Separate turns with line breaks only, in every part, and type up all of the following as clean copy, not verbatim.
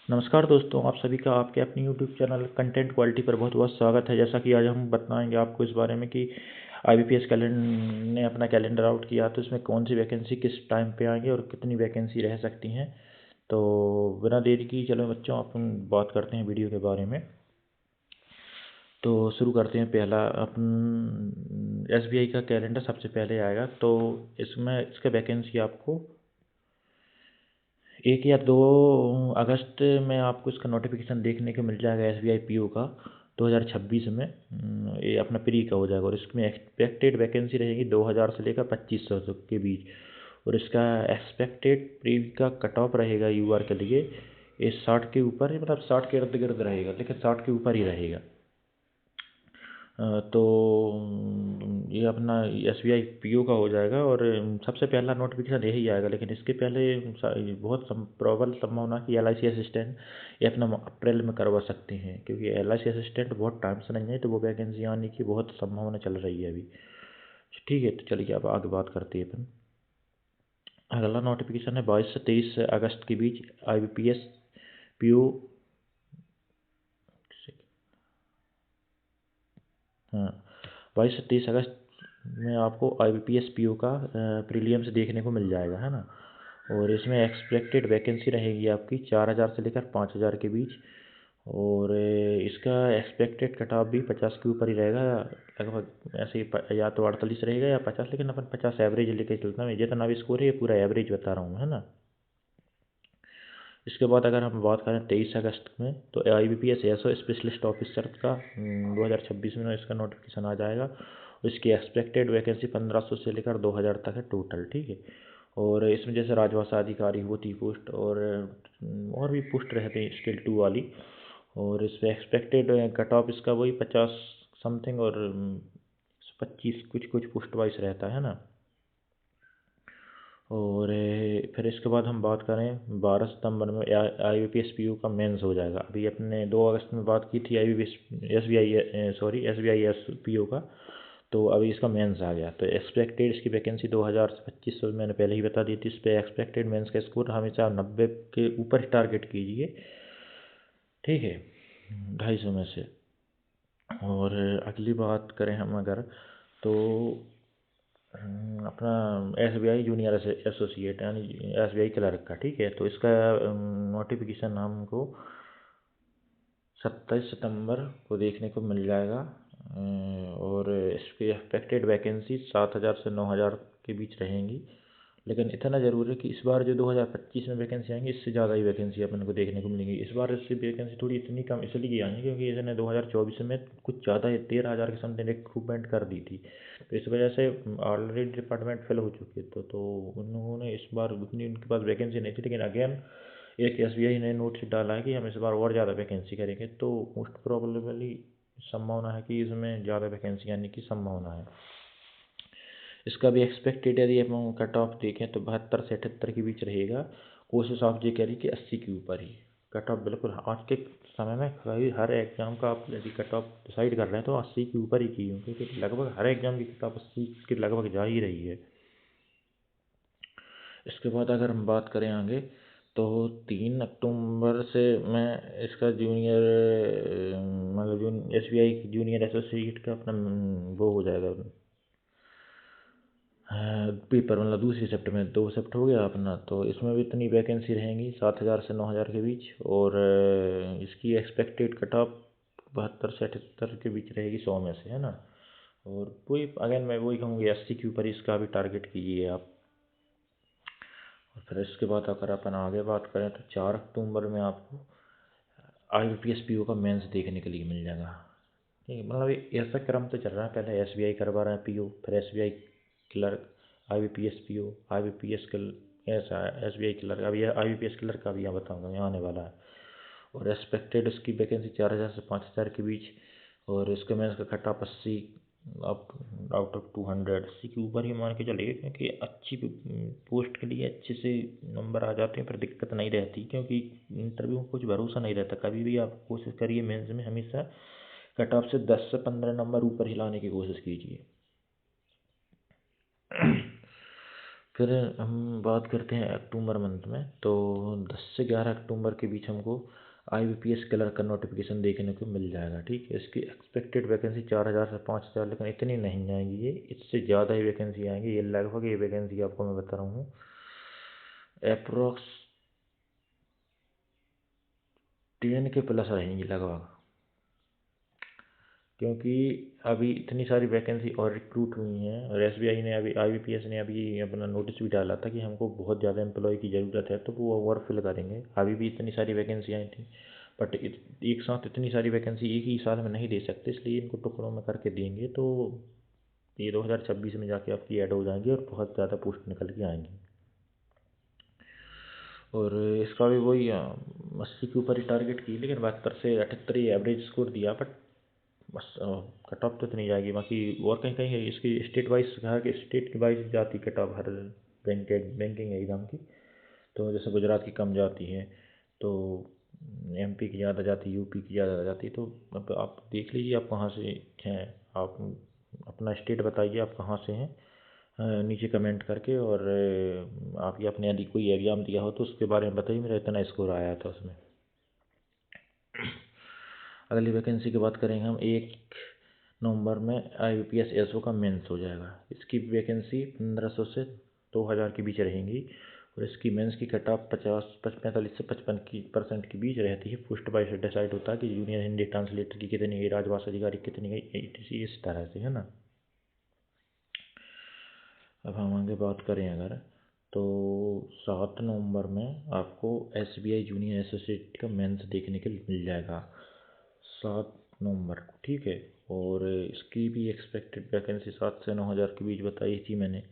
नमस्कार दोस्तों, आप सभी का आपके अपने यूट्यूब चैनल कंटेंट क्वालिटी पर बहुत बहुत स्वागत है। जैसा कि आज हम बताएंगे आपको इस बारे में कि IBPS कैलेंडर ने अपना कैलेंडर आउट किया तो इसमें कौन सी वैकेंसी किस टाइम पे आएंगी और कितनी वैकेंसी रह सकती हैं। तो बिना देरी की चलो बच्चों अपन बात करते हैं वीडियो के बारे में। तो शुरू करते हैं। पहला अपन SBI का कैलेंडर सबसे पहले आएगा। तो इसमें इसका वैकेंसी आपको 1 या 2 अगस्त में आपको इसका नोटिफिकेशन देखने को मिल जाएगा SBI PO का 2026 में। ये अपना प्री का हो जाएगा और इसमें एक्सपेक्टेड वैकेंसी रहेगी 2000 से लेकर 2500 तक के बीच। और इसका एक्सपेक्टेड प्री का कट ऑफ रहेगा UR के लिए ये 60 के ऊपर, मतलब 60 के इर्द गिर्द रहेगा, लेकिन 60 के ऊपर ही रहेगा। तो ये अपना SBI PO का हो जाएगा और सबसे पहला नोटिफिकेशन यही आएगा। लेकिन इसके पहले बहुत प्रबल संभावना कि LIC असिस्टेंट ये अपना अप्रैल में करवा सकते हैं, क्योंकि LIC असिस्टेंट बहुत टाइम से नहीं है, तो वो वैकेंसी आने की बहुत संभावना चल रही है अभी। ठीक है, तो चलिए अब आगे बात करते हैं अपन। अगला नोटिफिकेशन है 22 से 23 अगस्त के बीच IBPS PO। हाँ, 22 से 23 अगस्त में आपको IBPS PO का प्रीलियम्स देखने को मिल जाएगा, है ना। और इसमें एक्सपेक्टेड वैकेंसी रहेगी आपकी 4000 से लेकर 5000 के बीच। और इसका एक्सपेक्टेड कट ऑफ भी 50 के ऊपर ही रहेगा लगभग। ऐसे ही या तो 48 रहेगा या 50, लेकिन अपन 50 एवरेज लेके चलता हूँ। जितना भी स्कोर है ये पूरा एवरेज बता रहा हूँ, है ना। इसके बाद अगर हम बात करें 23 अगस्त में, तो IBPS ASO स्पेशलिस्ट ऑफिसर का 2026 में इसका नोटिफिकेशन आ जाएगा। इसकी एक्सपेक्टेड वैकेंसी 1500 से लेकर 2000 तक है टोटल। ठीक है, और इसमें जैसे राजभाषा अधिकारी होती पोस्ट और भी पोस्ट रहते हैं स्केल 2 वाली। और इस पर एक्सपेक्टेड कट ऑफ इसका वही 50 समथिंग और 25 कुछ कुछ पोस्ट वाइज रहता है ना। और फिर इसके बाद हम बात करें 12 सितंबर में IBPS PO का मेंस हो जाएगा। अभी अपने 2 अगस्त में बात की थी SBI PO का, तो अभी इसका मेंस आ गया। तो एक्सपेक्टेड इसकी वैकेंसी 2000 से 2500 मैंने पहले ही बता दी थी। इस पर एक्सपेक्टेड मेंस का स्कोर हमेशा 90 के ऊपर टारगेट कीजिए। ठीक है, 250 में से। और अगली बात करें हम अगर, तो अपना SBI जूनियर एसोसिएट यानी SBI क्लर्क का। ठीक है, तो इसका नोटिफिकेशन हमको 27 सितंबर को देखने को मिल जाएगा। और इसकी एक्सपेक्टेड वैकेंसी 7000 से 9000 के बीच रहेंगी। लेकिन इतना ज़रूर है कि इस बार जो 2025 में वैकेंसी आएंगी, इससे ज़्यादा ही वैकेंसी अपन को देखने को मिलेंगी। इस बार इसकी वैकेंसी थोड़ी इतनी कम इसलिए आएंगी क्योंकि इसने 2024 में कुछ ज़्यादा ही 13,000 के समथिंग रिक्रूटमेंट कर दी थी। तो इस वजह से ऑलरेडी डिपार्टमेंट फिल हो चुके थे, तो उन्होंने इस बार उतनी उनके पास वैकेंसी नहीं थी। लेकिन अगेन एक SBI ने नोटिस डाला है कि हम इस बार और ज़्यादा वैकेंसी करेंगे, तो मोस्ट प्रोबेबली संभावना है कि इसमें ज़्यादा वैकेंसी आने की संभावना है। इसका भी एक्सपेक्टेड यदि हम कट ऑफ देखें तो 72 से 78 के बीच रहेगा। कोशिश आप ये करिए कि 80 के ऊपर ही कट ऑफ। बिल्कुल आज के समय में कभी हर एग्ज़ाम का आप यदि कट ऑफ डिसाइड कर रहे हैं तो 80 के ऊपर ही कीजिए, क्योंकि लगभग हर एग्ज़ाम की कट ऑफ 80 के लगभग जा ही रही है। इसके बाद अगर हम बात करें आगे, तो 3 अक्टूबर से मैं इसका जूनियर मतलब SBI जूनियर एसोसिएट का अपना वो हो जाएगा पेपर, मतलब दूसरी शिफ्ट में 2 शिफ्ट हो गया अपना। तो इसमें भी इतनी वैकेंसी रहेंगी 7000 से 9000 के बीच। और इसकी एक्सपेक्टेड कट ऑफ 72 से 78 के बीच रहेगी 100 में से, है ना। और वही अगेन मैं वही कहूँगी 80 के ऊपर इसका भी टारगेट कीजिए आप। और फिर इसके बाद अगर अपन आगे बात करें तो 4 अक्टूबर में आपको IBPS PO का मेंस देखने के लिए मिल जाएगा। ठीक है, मतलब ऐसा क्रम तो चल रहा है। पहले SBI करवा रहे हैं PO, फिर SBI clerk, IBPS PO, IBPS ऐसा SBI क्लर्क। अब यह IBPS क्लर्क का भी यहाँ बताऊँगा, यहाँ आने वाला है। और एक्सपेक्टेड उसकी वैकेंसी 4000 से 5000 के बीच। और इसके मेंस का कट ऑफ 80 आउट ऑफ 200 80 के ऊपर ही मान के चलिए, क्योंकि अच्छी पोस्ट के लिए अच्छे से नंबर आ जाते हैं, फिर दिक्कत नहीं रहती। क्योंकि इंटरव्यू में कुछ भरोसा नहीं रहता। कभी भी आप कोशिश करिए मेंस में हमेशा कट ऑफ से 10 से 15 नंबर ऊपर ही लाने की कोशिश कीजिए। फिर हम बात करते हैं अक्टूबर मंथ में, तो 10 से 11 अक्टूबर के बीच हमको IBPS क्लर्क का नोटिफिकेशन देखने को मिल जाएगा। ठीक है, इसकी एक्सपेक्टेड वैकेंसी 4000 से 5000, लेकिन इतनी नहीं आएंगी, ये इससे ज़्यादा ही वैकेंसी आएंगी। ये लगभग ये वैकेंसी आपको मैं बता रहा हूँ अप्रोक्स 10 के प्लस रहेंगी लगभग, क्योंकि अभी इतनी सारी वैकेंसी और रिक्रूट हुई हैं, और SBI ने अभी IBPS ने अभी अपना नोटिस भी डाला था कि हमको बहुत ज़्यादा एम्प्लॉय की ज़रूरत है, तो वो ओवर फिल करेंगे। अभी भी इतनी सारी वैकेंसी आई थी, बट एक साथ इतनी सारी वैकेंसी एक ही साल में नहीं दे सकते, इसलिए इनको टुकड़ों में करके देंगे। तो ये 2026 में जाके आपकी ऐड हो जाएंगी और बहुत ज़्यादा पोस्ट निकल के आएंगी। और इसका भी वही 80 के ऊपर ही टारगेट की, लेकिन 72 से 78 ही एवरेज स्कोर दिया, बट बस कट ऑफ तो इतनी जाएगी। बाकी और कहीं कहीं है इसकी स्टेट वाइज, कहा कि स्टेट वाइज जाती cut of her banking exam की। तो जैसे गुजरात की कम जाती है, तो MP की ज़्यादा जाती है, UP की ज़्यादा जाती है। तो अब आप देख लीजिए आप कहाँ से हैं, आप अपना स्टेट बताइए आप कहाँ से हैं, नीचे कमेंट करके। और आप ये अपने यदि कोई एग्ज़ाम दिया हो तो उसके बारे में बताइए, मेरा इतना स्कोर आया था उसमें। अगली वैकेंसी की बात करेंगे हम, 1 नवंबर में IBPS SO का मेंस हो जाएगा। इसकी वैकेंसी 1500 से 2000 के बीच रहेंगी, और इसकी मेंस की कट ऑफ 45 से 55% के बीच रहती है। पोस्ट वाइज डिसाइड होता है कि जूनियर हिंदी ट्रांसलेटर की कितनी गई, राजभाषा अधिकारी कितनी गई, etc इस तरह से, है ना। अब हम आगे बात करें अगर, तो 7 नवंबर में आपको SBI जूनियर एसोसिएट का मेंस देखने के लिए मिल जाएगा, 7 नवंबर को। ठीक है, और इसकी भी एक्सपेक्टेड वैकेंसी 7 से 9000 के बीच बताई थी मैंने।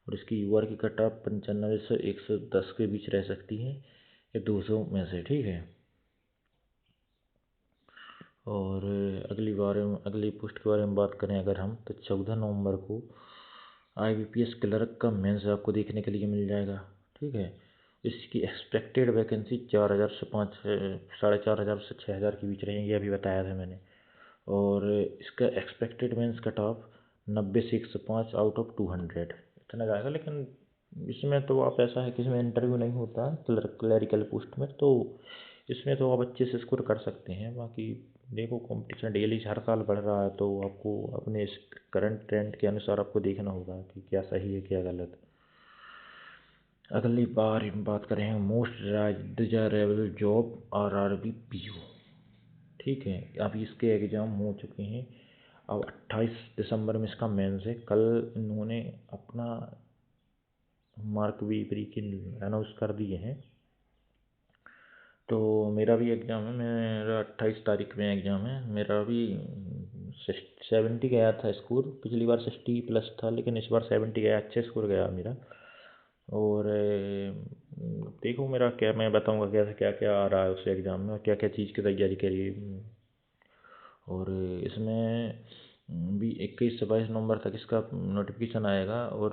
और इसकी UR की कट ऑफ 95 से 110 के बीच रह सकती है, ये 200 में से। ठीक है, और अगली पोस्ट के बारे में बात करें अगर हम, तो 14 नवंबर को IBPS क्लर्क का मेंस आपको देखने के लिए मिल जाएगा। ठीक है, इसकी एक्सपेक्टेड वैकेंसी 4000 से 4500 से 6000 के बीच रहेंगी, अभी बताया था मैंने। और इसका एक्सपेक्टेड मेंस कट ऑफ 90 से 105 आउट ऑफ 200 इतना जाएगा। लेकिन इसमें तो आप ऐसा है कि इसमें इंटरव्यू नहीं होता क्लरिकल पोस्ट में, तो इसमें तो आप अच्छे से स्कोर कर सकते हैं। बाकी देखो, कंपटीशन डेली हर साल बढ़ रहा है, तो आपको अपने इस करंट ट्रेंड के अनुसार आपको देखना होगा कि क्या सही है क्या गलत। अगली बार हम बात करें most desirable job RRB PO। ठीक है, अभी इसके एग्ज़ाम हो चुके हैं, अब 28 दिसंबर में इसका मेंस है। कल इन्होंने अपना मार्क भी प्री के अनाउंस कर दिए हैं। तो मेरा भी एग्ज़ाम है, मेरा 28 तारीख में एग्ज़ाम है। मेरा भी 70 गया था स्कोर, पिछली बार 60 प्लस था, लेकिन इस बार 70 गया, अच्छा स्कोर गया मेरा। और देखो मेरा क्या, मैं बताऊंगा कैसे क्या क्या आ रहा है उस एग्ज़ाम में और क्या क्या चीज़ की तैयारी करी। और इसमें भी 21 से 22 नवंबर तक इसका नोटिफिकेशन आएगा, और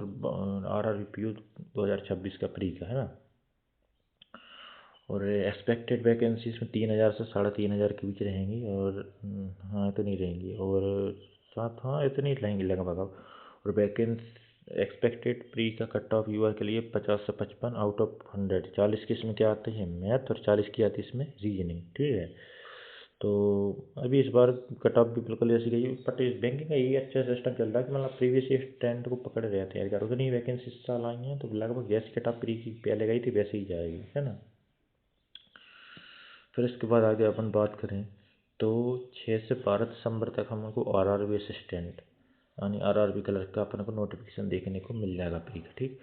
RRB PO 2026 का प्री का, है ना। और एक्सपेक्टेड वैकेंसी इसमें 3000 से 3500 के बीच रहेंगी, और हाँ इतनी रहेंगी, और साथ हाँ इतनी रहेंगी लगभग अब। और वैकेंसी एक्सपेक्टेड प्री का कट ऑफ UR के लिए 50 से 55 आउट ऑफ 100, 40 की इसमें क्या आते हैं मैथ, और 40 की आती है इसमें रीजनिंग। ठीक है, तो अभी इस बार कट ऑफ भी बिल्कुल ऐसी गई, बट इस बैंकिंग का यही अच्छा सिस्टम चल रहा है कि मतलब प्रीवियस ईयर ट्रेंड को पकड़े रहते हैं यार। उतनी वैकेंसी इस साल आई हैं, तो लगभग जैसी कट ऑफ प्री की पहले गई थी वैसे ही जाएगी, है ना। फिर इसके बाद आगे अपन बात करें, तो 6 से 12 दिसंबर तक हमको RRB असिस्टेंट यानी RRB क्लर्क का अपन को नोटिफिकेशन देखने को मिल जाएगा प्री का। ठीक,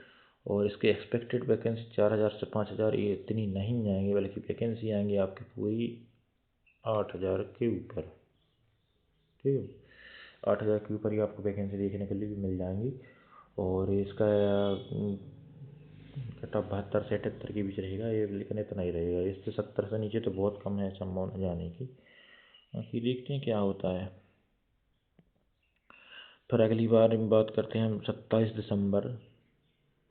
और इसके एक्सपेक्टेड वैकेंसी 4000 से 5000, ये इतनी नहीं आएंगी, बल्कि वैकेंसी आएंगी आपकी पूरी 8000 के ऊपर। ठीक है, 8000 के ऊपर ही आपको वैकेंसी देखने के लिए भी मिल जाएंगी। और इसका कट ऑफ 72 से 78 के बीच रहेगा ये, लेकिन इतना ही रहेगा, इससे 70 से नीचे तो बहुत कम है संभावना जाने की। बाकी देखते हैं क्या होता है। फिर अगली बार हम बात करते हैं, हम 27 दिसंबर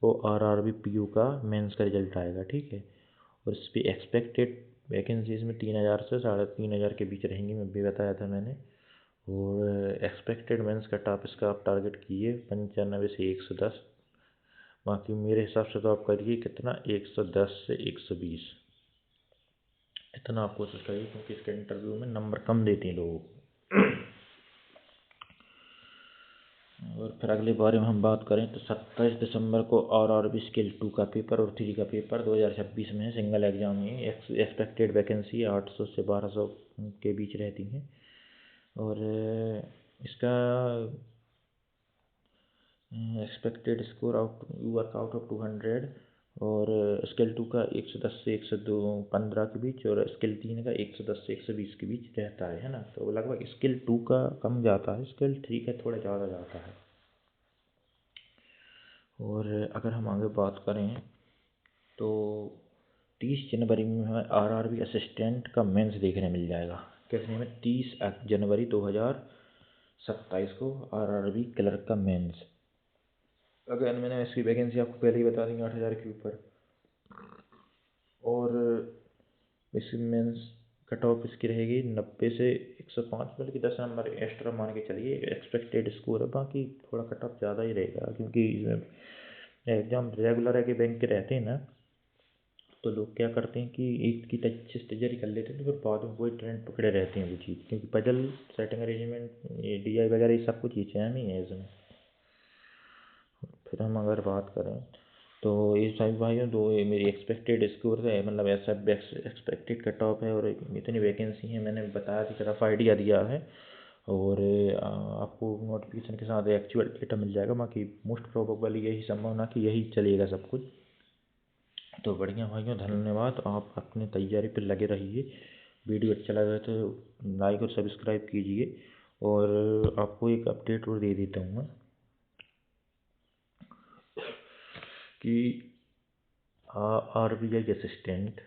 को RRB PO का मेंस का रिजल्ट आएगा। ठीक है, और इस पर एक्सपेक्टेड वैकेंसीज में 3000 से 3500 के बीच रहेंगी, मैं भी बताया था मैंने। और एक्सपेक्टेड मेंस कट ऑफ इसका आप टारगेट किए 95 से 110, बाकी मेरे हिसाब से तो आप करिए कितना 110 से 120 इतना आप कोशिश करिए, क्योंकि इसके इंटरव्यू में नंबर कम देते हैं लोगों को। और फिर अगले बारे में हम बात करें तो 27 दिसंबर को RRB स्किल 2 का पेपर और 3 का पेपर 2026 में है। सिंगल एग्जाम है। एक्सपेक्टेड वैकेंसी 800 से 1200 के बीच रहती हैं। और इसका expected score work out of 200 और स्किल 2 का 110 से 115 के बीच और स्किल 3 का 110 से 120 के बीच रहता है ना। तो लगभग स्किल 2 का कम जाता है, स्किल 3 का थोड़ा ज़्यादा जाता है। और अगर हम आगे बात करें तो 30 जनवरी में हमें RRB असिस्टेंट का मेंस देखने मिल जाएगा। कितने में 30 जनवरी 2027 को RRB क्लर्क का मेंस। अगर मैंने इसकी वैकेंसी आपको पहले ही बता दी 8000 के ऊपर। और इस मेंस कट ऑफ इसकी रहेगी 90 से 105, मतलब कि 10 नंबर एक्स्ट्रा मान के चलिए एक्सपेक्टेड स्कोर है। बाकी थोड़ा कट ऑफ ज़्यादा ही रहेगा, क्योंकि एग्ज़ाम रेगुलर है कि बैंक के रहते हैं ना, तो लोग क्या करते हैं कि एक की अच्छे से तैयारी कर लेते हैं, तो फिर बाद में वही ट्रेंड पकड़े रहते हैं वो चीज़, क्योंकि पजल सेटिंग अरेंजमेंट DI वगैरह ये सब कुछ ही सेम ही है इसमें। फिर हम अगर बात करें तो ये सभी भाइयों दो मेरी एक्सपेक्टेड स्कोर है, मतलब ऐसा एक्सपेक्टेड कट ऑफ है और इतनी वैकेंसी है मैंने बताया कि रफ आइडिया दिया है। और आपको नोटिफिकेशन के साथ एक्चुअल डेटा मिल जाएगा। बाकी मोस्ट प्रोबेबल यही संभावना कि यही चलेगा सब कुछ। तो बढ़िया भाइयों, धन्यवाद। आप अपनी तैयारी पर लगे रहिए। वीडियो अच्छा लगा तो लाइक और सब्सक्राइब कीजिए। और आपको एक अपडेट और दे देता हूँ मैं कि RBI असिस्टेंट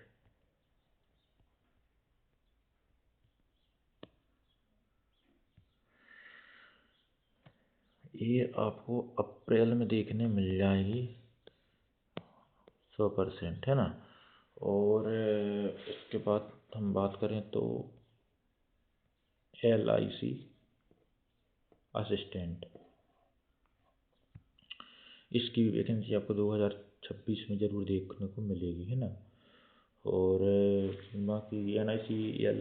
ये आपको अप्रैल में देखने मिल जाएगी 100%, है ना। और इसके बाद हम बात करें तो LIC असिस्टेंट, इसकी वैकेंसी आपको 2026 में ज़रूर देखने को मिलेगी, है ना। और बाकी NICL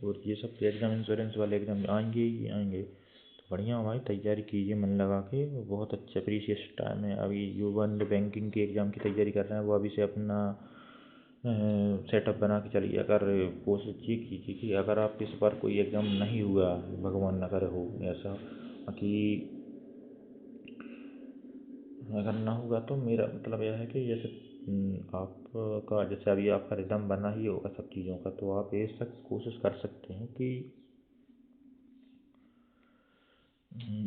और ये सब एग्ज़ाम इंश्योरेंस वाले एग्ज़ाम आएंगे ही आएंगे। तो बढ़िया भाई, तैयारी कीजिए मन लगा के। बहुत अच्छा प्रीशियस टाइम है। अभी जो बंद बैंकिंग के एग्ज़ाम की तैयारी कर रहे हैं वो अभी से अपना सेटअप बना के चलिए। अगर कोशिश ये कीजिए कि अगर आप इस बार कोई एग्ज़ाम नहीं हुआ, भगवान ना करे हो ऐसा, कि अगर ना होगा तो मेरा मतलब यह है कि जैसे आपका जैसे अभी आपका रिदम बना ही होगा सब चीज़ों का, तो आप ये सब कोशिश कर सकते हैं कि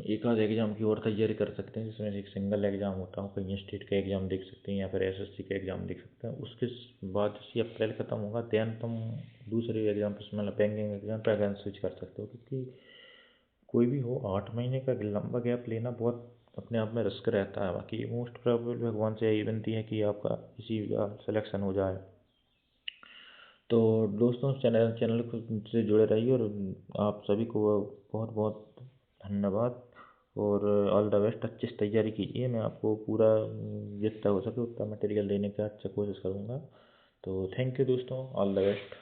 एक आध एग्ज़ाम की और तैयारी कर सकते हैं, जिसमें एक सिंगल एग्ज़ाम होता है, कहीं स्टेट का एग्ज़ाम देख सकते हैं या फिर SSC का एग्ज़ाम देख सकते हैं। उसके बाद जैसे अप्रैल ख़त्म होगा दैन तुम दूसरे एग्ज़ाम पर मतलब बैंकिंग एग्ज़ाम पर अगेन स्विच कर सकते हो। क्योंकि कोई भी हो 8 महीने का लंबा गैप लेना बहुत अपने आप में रिस्क रहता है। बाकी मोस्ट प्रोबेबल भगवान से यही विनती है कि आपका इसी का सिलेक्शन हो जाए। तो दोस्तों चैनल से जुड़े रहिए और आप सभी को बहुत बहुत धन्यवाद। और ऑल द बेस्ट। अच्छी से तैयारी कीजिए। मैं आपको पूरा जितना हो सके उतना मटेरियल देने का अच्छा कोशिश करूँगा। तो थैंक यू दोस्तों, ऑल द बेस्ट।